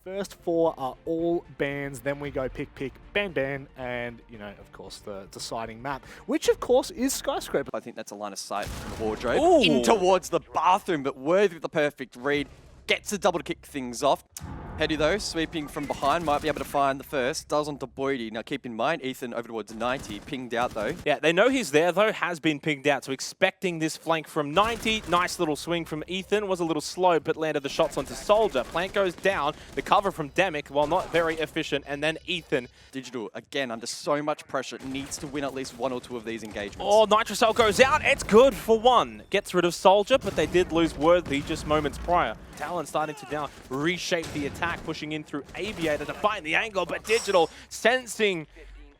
First 4 are all bans, then we go pick, ban, and, you know, of course, the deciding map, which, of course, is Skyscraper. I think that's a line of sight from the wardrobe. Ooh. In towards the bathroom, but Worthy with the perfect read. Gets a double to kick things off. Hetty, though, sweeping from behind, might be able to find the first. Does onto Boydie. Now, keep in mind, Ethan over towards 90, pinged out, though. Yeah, they know he's there, though, has been pinged out. So expecting this flank from 90. Nice little swing from Ethan. Was a little slow, but landed the shots onto Soldier. Plant goes down. The cover from Demic, while not very efficient. And then Ethan. Digital, again, under so much pressure, needs to win at least 1 or 2 of these engagements. Oh, Nitrocell goes out. It's good for 1. Gets rid of Soldier, but they did lose Worthy just moments prior. Talon starting to now reshape the attack, pushing in through Aviator to find the angle, but Digital sensing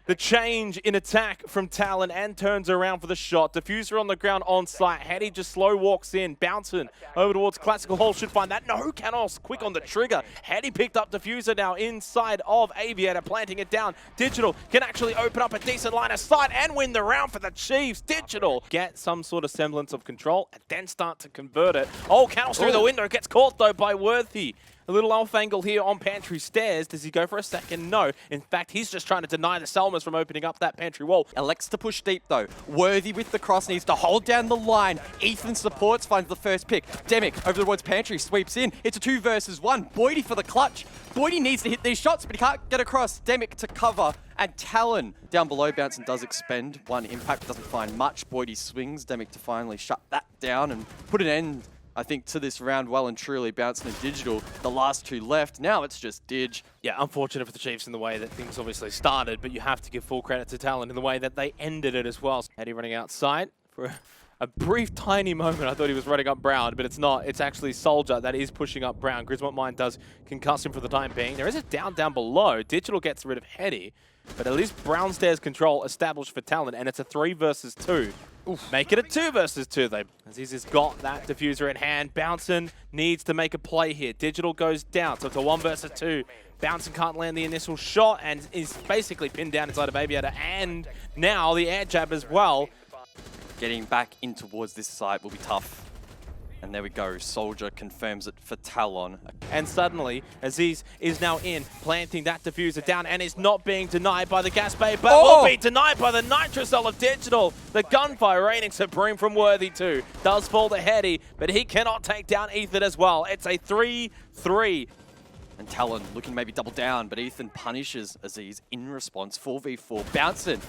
the change in attack from Talon and turns around for the shot. Diffuser on the ground on site. Hetty just slow walks in. Bouncing over towards Classical Hall. Should find that. No, Canos quick on the trigger. Hetty picked up Diffuser now inside of Aviator, planting it down. Digital can actually open up a decent line of sight and win the round for the Chiefs. Digital get some sort of semblance of control and then start to convert it. Oh, Canos through the window. Gets caught though by Worthy. A little off angle here on Pantry Stairs. Does he go for a second? No. In fact, he's just trying to deny the Selmas from opening up that pantry wall. Elects to push deep, though. Worthy with the cross needs to hold down the line. Ethan supports, finds the first pick. Demic over towards Pantry, sweeps in. It's a 2 versus 1. Boydie for the clutch. Boydie needs to hit these shots, but he can't get across. Demic to cover. And Talon down below, Bouncing does expend 1 impact, doesn't find much. Boydie swings. Demic to finally shut that down and put an end, I think, to this round well and truly. Bouncing and Digital, the last 2 left. Now it's just Dig. Yeah, unfortunate for the Chiefs in the way that things obviously started, but you have to give full credit to Talon in the way that they ended it as well. Eddie running outside for a brief, tiny moment. I thought he was running up Brown, but it's not. It's actually Soldier that is pushing up Brown. Grismont Mine does concuss him for the time being. There is a down below. Digital gets rid of Hetty, but at least Brown Stairs control established for Talon, and it's a 3 versus 2. Oof. Make it a 2 versus 2 though. Aziz has got that diffuser in hand. Bouncing needs to make a play here. Digital goes down, so it's a 1 versus 2. Bouncing can't land the initial shot and is basically pinned down inside of Aviator, and now the air jab as well. Getting back in towards this site will be tough. And there we go. Soldier confirms it for Talon. And suddenly, Aziz is now in, planting that diffuser down, and is not being denied by the gas bay, but will be denied by the Nitrocell of Digital. The gunfire reigning supreme from Worthy too. Does fall to Hetty, but he cannot take down Ethan as well. It's a 3-3. And Talon looking maybe double down, but Ethan punishes Aziz in response. 4v4. Bouncing,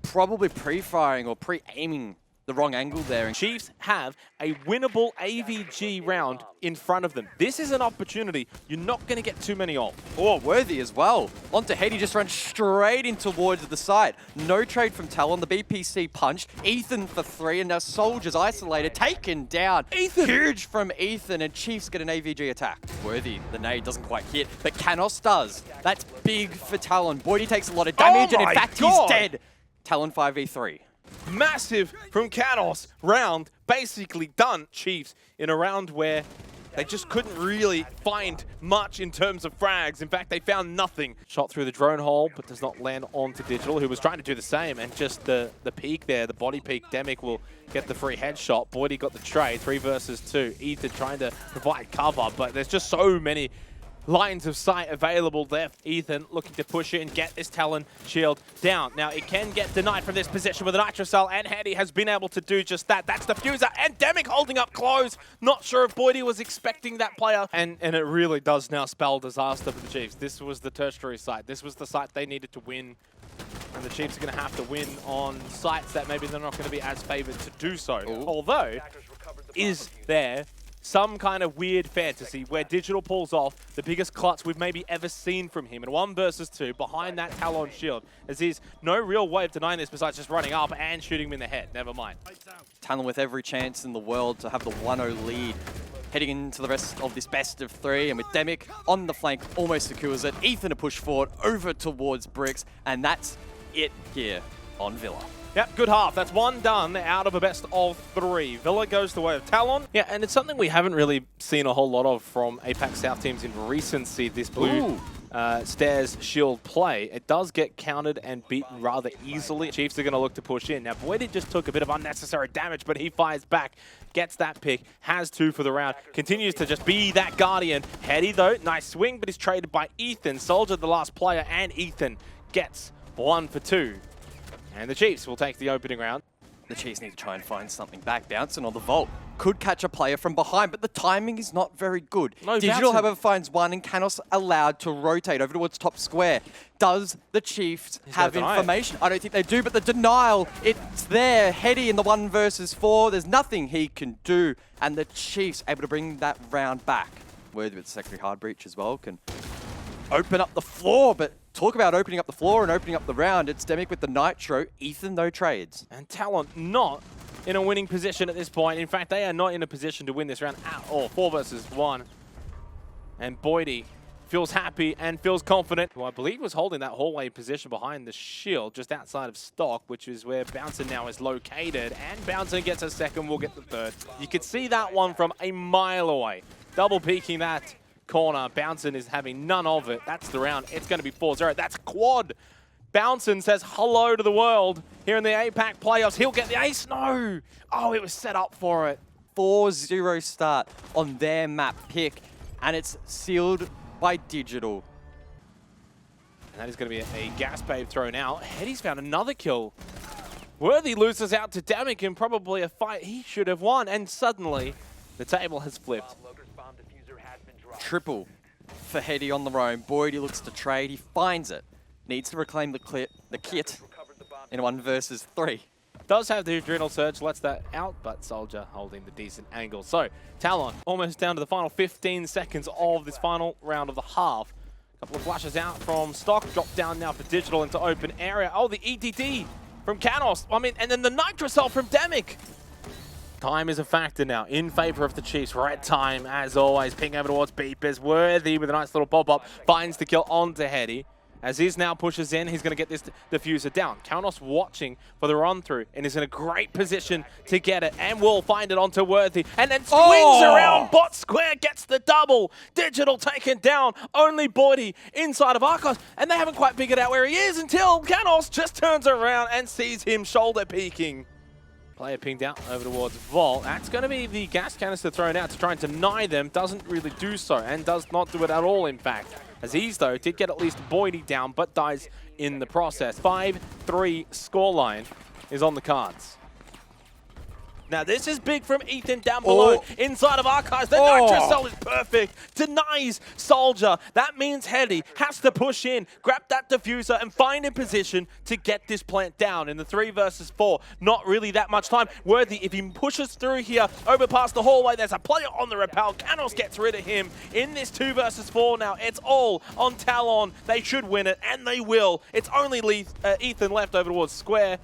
probably pre-firing or pre-aiming the wrong angle there. And Chiefs have a winnable AVG round in front of them. This is an opportunity you're not going to get too many of. Oh, Worthy as well. Onto Hetty, just runs straight in towards the side. No trade from Talon. The BPC punched. Ethan for 3, and now Soldier's isolated, taken down. Ethan! Huge from Ethan, and Chiefs get an AVG attack. Worthy, the nade doesn't quite hit, but Canos does. That's big for Talon. Boydie takes a lot of damage, and in fact, he's dead. Talon 5v3. Massive from Canos. Round basically done. Chiefs in a round where they just couldn't really find much in terms of frags. In fact, they found nothing. Shot through the drone hole, but does not land onto Digital, who was trying to do the same. And just the peek there, the body peek, Demic will get the free headshot. Boydie got the trade, 3 versus 2. Ethan trying to provide cover, but there's just so many lines of sight available there. Ethan looking to push it and get this Talon shield down. Now, it can get denied from this position with an Nitrocell, and Hetty has been able to do just that. That's the Fuser, and Demic holding up close. Not sure if Boydie was expecting that player. And it really does now spell disaster for the Chiefs. This was the tertiary site. This was the site they needed to win. And the Chiefs are going to have to win on sites that maybe they're not going to be as favored to do so. Ooh. Although, is there some kind of weird fantasy where Digital pulls off the biggest clutch we've maybe ever seen from him in 1 versus 2 behind that Talon shield? As there's no real way of denying this besides just running up and shooting him in the head. Never mind. Talon with every chance in the world to have the 1-0 lead. Heading into the rest of this best of 3, and with Demic on the flank, almost secures it. Ethan to push forward over towards Bricks, and that's it here on Villa. Yep, good half. That's 1 done out of a best of 3. Villa goes the way of Talon. Yeah, and it's something we haven't really seen a whole lot of from APAC South teams in recency, this blue Stairs shield play, it does get countered and beaten rather easily. Chiefs are going to look to push in. Now, Boydie just took a bit of unnecessary damage, but he fires back, gets that pick, has 2 for the round, continues to just be that Guardian. Heady, though, nice swing, but he's traded by Ethan. Soldier, the last player, and Ethan gets 1 for 2. And the Chiefs will take the opening round. The Chiefs need to try and find something back. Bouncing on the vault. Could catch a player from behind, but the timing is not very good. No, Digital, Bouncing. however, finds one, and Canos allowed to rotate over towards top square. Does the Chiefs have gonna deny it. information? I don't think they do, but the denial, it's there. Heady in the 1 versus 4. There's nothing he can do, and the Chiefs able to bring that round back. Worthy with the secondary hard breach as well can open up the floor, but talk about opening up the floor and opening up the round. It's Demic with the Nitro. Ethan, no trades. And TALON not in a winning position at this point. In fact, they are not in a position to win this round at all. 4 versus 1. And Boydie feels happy and feels confident, who I believe was holding that hallway position behind the shield just outside of stock, which is where Bouncer now is located. And Bouncer gets a second, will get the third. You could see that one from a mile away. Double peeking that corner. Bouncin is having none of it. That's the round. It's going to be 4-0. That's quad. Bouncin says hello to the world here in the APAC playoffs. He'll get the ace. No. Oh, it was set up for it. 4-0 start on their map pick, and it's sealed by Digital. And that is going to be a gas babe thrown out. Heady's found another kill. Worthy loses out to Demic in probably a fight he should have won. And suddenly, the table has flipped. Triple for Heady on the roam. Boydie looks to trade. He finds it. Needs to reclaim the kit in 1 versus 3. Does have the Adrenal Surge, lets that out, but Soldier holding the decent angle. So, TALON almost down to the final 15 seconds of this final round of the half. Couple of flashes out from stock, drop down now for Digital into open area. Oh, the EDD from Canos. I mean, and then the Nitro Cell from Demic. Time is a factor now in favor of the Chiefs. Red time, as always. Ping over towards Beepers. Worthy with a nice little pop-up. Finds the kill onto Heady. Aziz now pushes in. He's going to get this diffuser down. Kaunos watching for the run-through and is in a great position to get it. And will find it onto Worthy. And then swings around. Bot Square gets the double. Digital taken down. Only Boydie inside of Arcos. And they haven't quite figured out where he is until Kaunos just turns around and sees him shoulder peeking. Player pinged out over towards Vault. That's going to be the gas canister thrown out to try and deny them. Doesn't really do so, and does not do it at all, in fact. Aziz, though, did get at least Boydie down, but dies in the process. 5-3 scoreline is on the cards. Now, this is big from Ethan down below. Inside of Archives, the Nitro Cell is perfect. Denies Soldier. That means Heady has to push in, grab that diffuser, and find in position to get this plant down in the 3 versus 4. Not really that much time. Worthy, if he pushes through here, over past the hallway, there's a player on the rappel. Canos gets rid of him in this 2 versus 4 now. It's all on TALON. They should win it, and they will. It's only Ethan left over towards Square.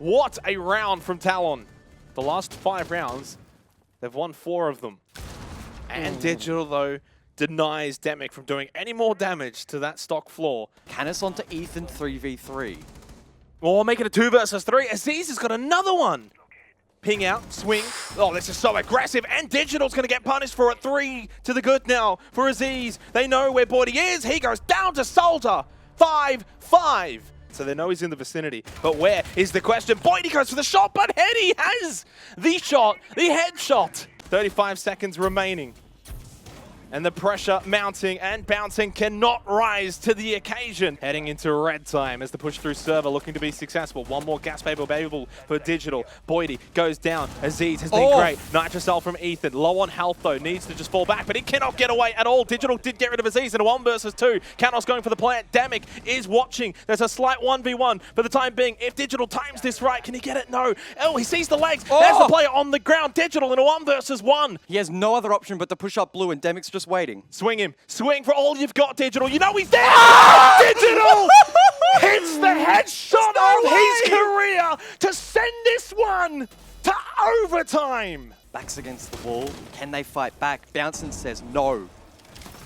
What a round from TALON. The last 5 rounds, they've won 4 of them. And Digital, though, denies Demic from doing any more damage to that stock floor. Canis onto Ethan 3v3. Or make it a 2 versus 3. Aziz has got another one. Ping out, swing. Oh, this is so aggressive. And Digital's going to get punished for it. 3 to the good now for Aziz. They know where Boydie is. He goes down to Soldier. 5-5. So they know he's in the vicinity. But where is the question? Boydie goes for the shot, but Heady has the shot, the headshot. 35 seconds remaining. And the pressure mounting and bouncing cannot rise to the occasion. Heading into red time as the push through server looking to be successful. One more gas paper available for Digital. Boydie goes down. Aziz has been great. Nitro Cell from Ethan. Low on health though. Needs to just fall back, but he cannot get away at all. Digital did get rid of Aziz in a 1 versus 2. Canos going for the plant. Demic is watching. There's a slight 1v1 for the time being. If Digital times this right, can he get it? No. Oh, he sees the legs. There's the player on the ground. Digital in a 1 versus 1. He has no other option but to push up blue, and Demic's just waiting. Swing him. Swing for all you've got, Digital. You know he's there. Digital hits the headshot of his career to send this one to overtime. Backs against the wall. Can they fight back? Bouncin says no.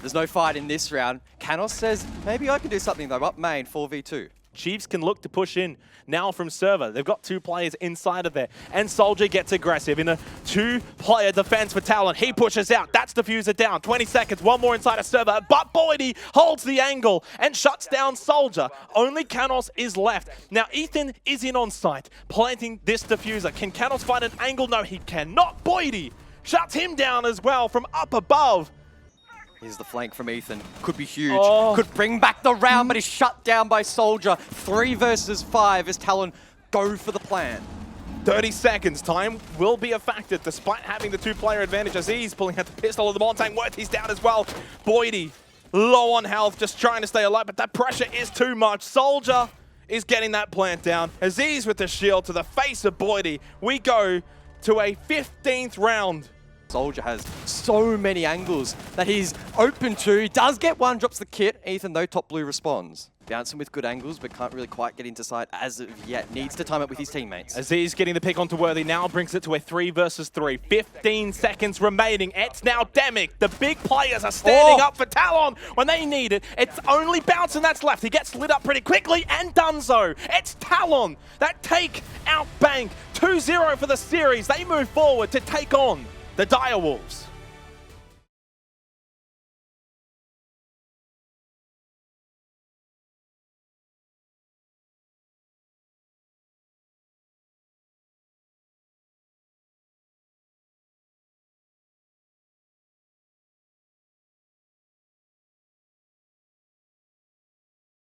There's no fight in this round. Canos says, maybe I can do something though. Up main, 4v2. Chiefs can look to push in now from server. They've got 2 players inside of there. And Soldier gets aggressive in a 2-player defense for Talon. He pushes out. That's Diffuser down. 20 seconds. One more inside of server. But Boydie holds the angle and shuts down Soldier. Only Canos is left. Now, Ethan is in on site, planting this Diffuser. Can Canos find an angle? No, he cannot. Boydie shuts him down as well from up above. Here's the flank from Ethan. Could be huge. Could bring back the round, but is shut down by Soldier. 3 versus 5 as Talon go for the plan. 30 seconds. Time will be a factor despite having the 2-player advantage. Aziz pulling out the pistol of the Montang. Worthy's down as well. Boydie low on health, just trying to stay alive, but that pressure is too much. Soldier is getting that plant down. Aziz with the shield to the face of Boydie. We go to a 15th round. Soldier has so many angles that he's open to. He does get one, drops the kit. Ethan, though, top blue responds. Bouncing with good angles, but can't really quite get into sight as of yet. Needs to time it with his teammates. Aziz getting the pick onto Worthy now brings it to a 3 versus 3. 15 seconds remaining. It's now Demic. The big players are standing up for Talon when they need it. It's only Bouncing that's left. He gets lit up pretty quickly and done so. It's Talon that take out Bank. 2-0 for the series. They move forward to take on the Dire Wolves.